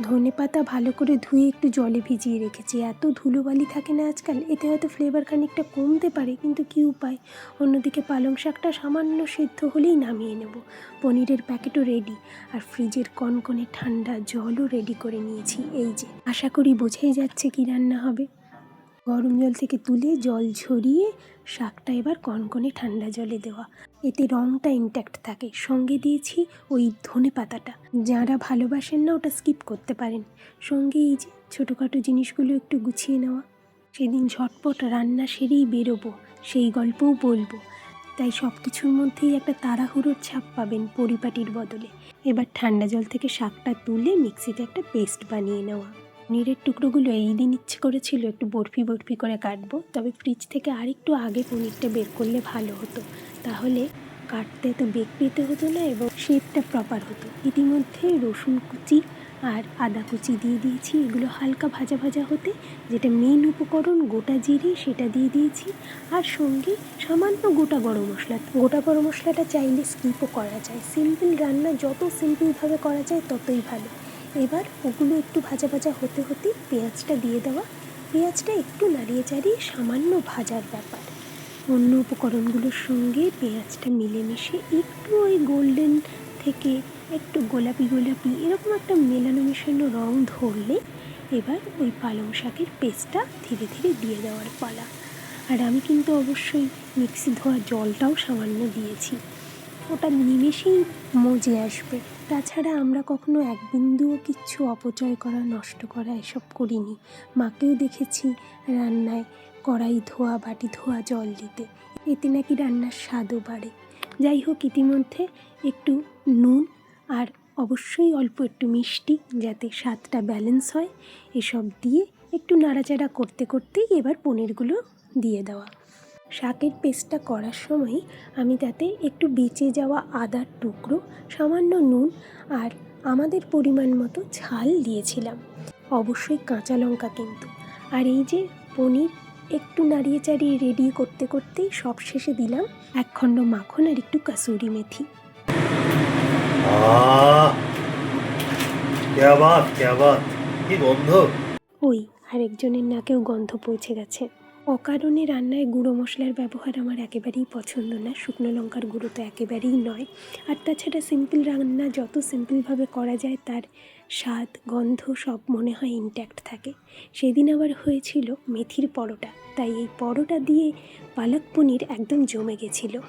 ধনেপাতা ভালো করে ধুয়ে একটু জলে ভিজিয়ে রেখেছি। এত ধুলোবালি থাকে না আজকাল, এতে হয়তো ফ্লেভার খানিকটা কমতে পারে, কিন্তু কী উপায়। অন্যদিকে পালং শাকটা সামান্য সিদ্ধ হলেই নামিয়ে নেব। পনিরের প্যাকেটও রেডি, আর ফ্রিজের কনকনে ঠান্ডা জলও রেডি করে নিয়েছি। এই যে, আশা করি বোঝাই যাচ্ছে কি রান্না হবে। গরম জল থেকে তুলে জল ঝরিয়ে শাকটা এবার কনকনে ঠান্ডা জলে দেওয়া, এতে রঙটা ইনট্যাক্ট থাকে। সঙ্গে দিয়েছি ওই ধনে পাতাটা, যারা ভালোবাসেন না ওটা স্কিপ করতে পারেন। সঙ্গে এই যে ছোটোখাটো জিনিসগুলো একটু গুছিয়ে নেওয়া। সেদিন ঝটপট রান্না সেরেই বেরোবো, সেই গল্পও বলবো, তাই সব কিছুর মধ্যেই একটা তাড়াহুড়োর ছাপ পাবেন পরিপাটির বদলে। এবার ঠান্ডা জল থেকে শাকটা তুলে মিক্সিতে একটা পেস্ট বানিয়ে নেওয়া। পনিরের টুকরোগুলো এই দিন ইচ্ছে করেছিল একটু বরফি বরফি করে কাটবো, তবে ফ্রিজ থেকে আরেকটু আগে পনিরটা বের করলে ভালো হতো, তাহলে কাটতে তো বেগ পেতে হতো না এবং শেপটা প্রপার হতো। ইতিমধ্যে রসুন কুচি আর আদা কুচি দিয়ে দিয়েছি, এগুলো হালকা ভাজা ভাজা হতে যেটা মেন উপকরণ গোটা জিরে সেটা দিয়ে দিয়েছি, আর সঙ্গে সামান্য গোটা গরম মশলা। গোটা গরম মশলাটা চাইলে স্কিপও করা যায়, সিম্পল রান্না যত সিম্পলভাবে করা যায় ততই ভালো। এবার ওগুলো একটু ভাজা ভাজা হতে হতেই পেঁয়াজটা দিয়ে দেওয়া। পেঁয়াজটা একটু নাড়িয়ে চাড়িয়ে সামান্য ভাজার ব্যাপার। অন্য উপকরণগুলোর সঙ্গে পেঁয়াজটা মিলেমিশে একটু ওই গোল্ডেন থেকে একটু গোলাপি গোলাপি এরকম একটা মেলানো মেশানো রং ধরলে এবার ওই পালং শাকের পেস্টটা ধীরে ধীরে দিয়ে দেওয়ার পালা। আর আমি কিন্তু অবশ্যই মিক্সি ধোয়া জলটাও সামান্য দিয়েছি, ওটা নিমেষেই মজে আসবে। তাছাড়া আমরা কখনো এক বিন্দুও কিচ্ছু অপচয় করা, নষ্ট করা এসব করিনি। মাকেও দেখেছি রান্নায় কড়াই ধোয়া, বাটি ধোয়া জল দিতে, এতে নাকি রান্নার স্বাদও বাড়ে। যাই হোক, ইতিমধ্যে একটু নুন আর অবশ্যই অল্প একটু মিষ্টি, যাতে স্বাদটা ব্যালেন্স হয়, এসব দিয়ে একটু নাড়াচাড়া করতে করতেই এবার পনিরগুলো দিয়ে দেওয়া। শাকের পেস্টটা করার সময় আমি তাতে একটু বেঁচে যাওয়া আদার টুকরো, সামান্য নুন আর আমাদের পরিমাণ মতো ঝাল দিয়েছিলাম, অবশ্যই কাঁচা লঙ্কা কিন্তু। আর এই যে পনির একটু নাড়িয়ে চাড়িয়ে রেডি করতে করতেই সব শেষে দিলাম এক খণ্ড মাখন আর একটু কাসুরি মেথি। কি গন্ধ! ওই আরেকজনের নাকেও গন্ধ পৌঁছে গেছে। অকারণে রান্নায় গুঁড়ো মশলার ব্যবহার আমার একেবারেই পছন্দ না, শুকনো লঙ্কার গুঁড়ো তো একেবারেই নয়। আর তাছাড়া সিম্পল রান্না যত সিম্পলভাবে করা যায় তার স্বাদ গন্ধ সব মনে হয় ইনট্যাক্ট থাকে। সেদিন আবার হয়েছিল মেথির পরোটা, তাই এই পরোটা দিয়ে পালক পনির একদম জমে গেছিলো।